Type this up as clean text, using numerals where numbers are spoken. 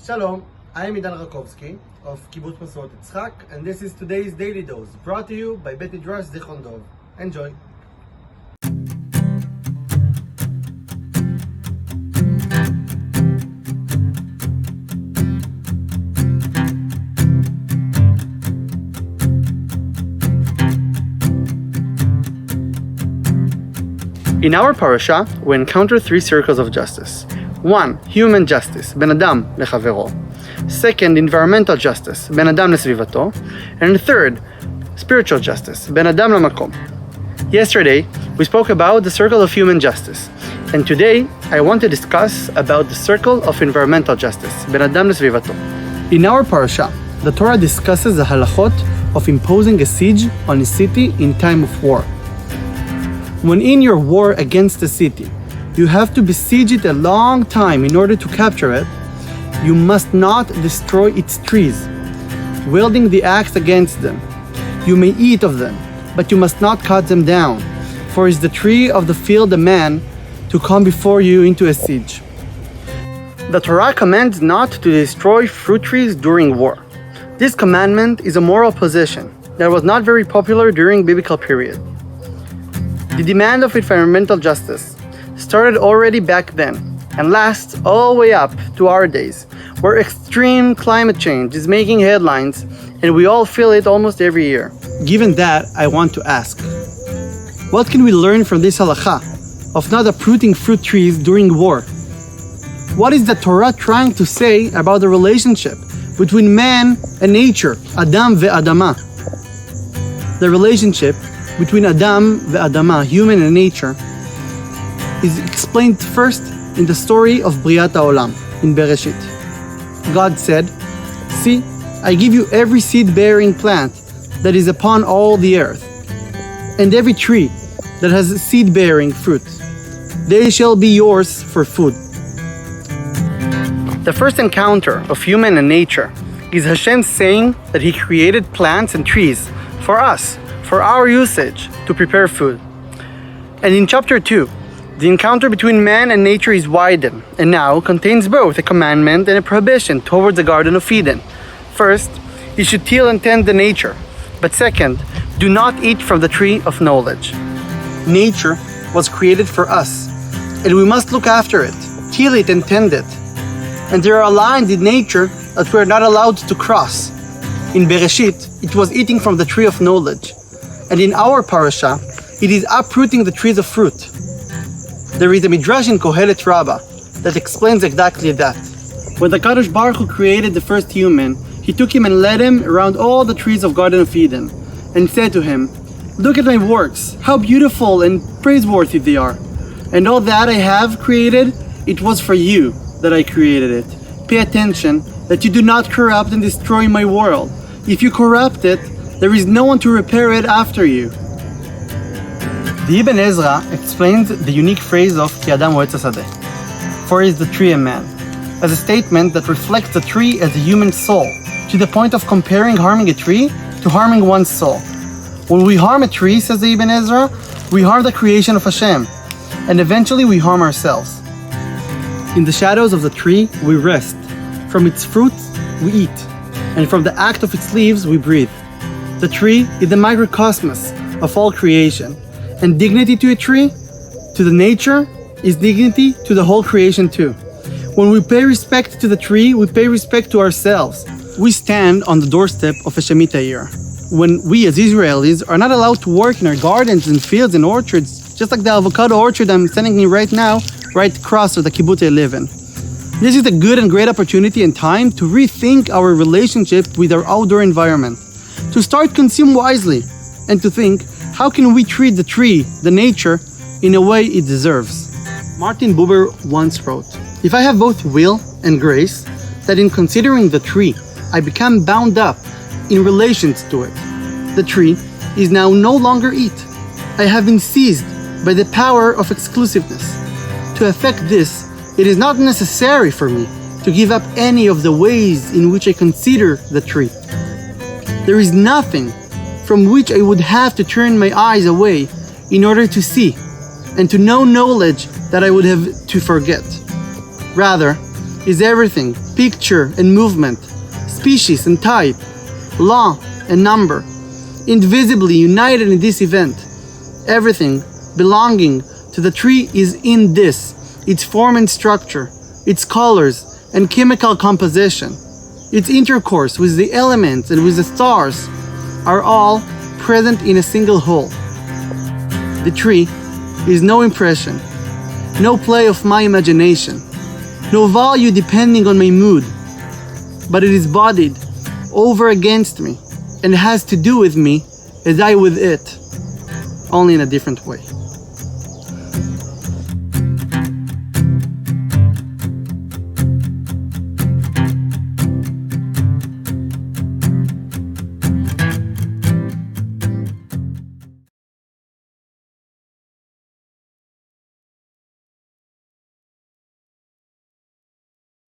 Shalom, I am Idan Rakovsky of Kibbutz Masorot Yitzchak, and this is today's Daily Dose, brought to you by Bet Midrash Zichron Dov. Enjoy. In our parasha, we encounter three circles of justice. 1. Human justice, Ben Adam lechavero. 2nd, environmental justice, Ben Adam lesvivato. And 3rd, spiritual justice, Ben Adam lamakom. Yesterday, we spoke about the circle of human justice. And today, I want to discuss about the circle of environmental justice, Ben Adam lesvivato. In our parasha, the Torah discusses the halachot of imposing a siege on a city in time of war. When in your war against a city, you have to besiege it a long time in order to capture it, you must not destroy its trees, wielding the axe against them. You may eat of them, but you must not cut them down, for is the tree of the field a man to come before you into a siege. The Torah commands not to destroy fruit trees during war. This commandment is a moral position that was not very popular during biblical period. The demand of environmental justice started already back then and lasts all the way up to our days, where extreme climate change is making headlines and we all feel it almost every year. Given that, I want to ask, what can we learn from this halakha of not uprooting fruit trees during war? What is the Torah trying to say about the relationship between man and nature, Adam ve'adama? The relationship between Adam ve'adama, human and nature, is explained first in the story of Briat HaOlam, in Bereshit. God said, "See, I give you every seed-bearing plant that is upon all the earth, and every tree that has seed-bearing fruit. They shall be yours for food." The first encounter of human and nature is Hashem saying that He created plants and trees for us, for our usage, to prepare food. And in chapter 2, the encounter between man and nature is widened, and now contains both a commandment and a prohibition towards the Garden of Eden. First, you should till and tend the nature, but second, do not eat from the tree of knowledge. Nature was created for us, and we must look after it, till it and tend it. And there are lines in nature that we are not allowed to cross. In Bereshit, it was eating from the tree of knowledge. And in our parasha, it is uprooting the trees of fruit. There is a midrash in Kohelet Rabbah that explains exactly that. When the Kadosh Baruch Hu created the first human, He took him and led him around all the trees of Garden of Eden, and said to him, "Look at my works, how beautiful and praiseworthy they are. And all that I have created, it was for you that I created it. Pay attention that you do not corrupt and destroy my world. If you corrupt it, there is no one to repair it after you." The Ibn Ezra explains the unique phrase of Ki Adam Oetz HaSadeh, for is the tree a man, as a statement that reflects the tree as a human soul, to the point of comparing harming a tree to harming one's soul. When we harm a tree, says the Ibn Ezra, we harm the creation of Hashem, and eventually we harm ourselves. In the shadows of the tree, we rest. From its fruits, we eat, and from the act of its leaves, we breathe. The tree is the microcosmos of all creation, and dignity to a tree, to the nature, is dignity to the whole creation too. When we pay respect to the tree, we pay respect to ourselves. We stand on the doorstep of a Shemitah year, when we as Israelis are not allowed to work in our gardens and fields and orchards, just like the avocado orchard I'm standing in right now, right across from the kibbutz I live in. This is a good and great opportunity and time to rethink our relationship with our outdoor environment, to start consume wisely, and to think, how can we treat the tree, the nature, in a way it deserves? Martin Buber once wrote, "If I have both will and grace, that in considering the tree, I become bound up in relations to it. The tree is now no longer it. I have been seized by the power of exclusiveness. To effect this, it is not necessary for me to give up any of the ways in which I consider the tree. There is nothing from which I would have to turn my eyes away in order to see, and to know knowledge that I would have to forget. Rather, is everything picture and movement, species and type, law and number, invisibly united in this event. Everything belonging to the tree is in this, its form and structure, its colors and chemical composition, its intercourse with the elements and with the stars are all present in a single whole. The tree is no impression, no play of my imagination, no value depending on my mood, but it is bodied over against me and has to do with me as I with it, only in a different way.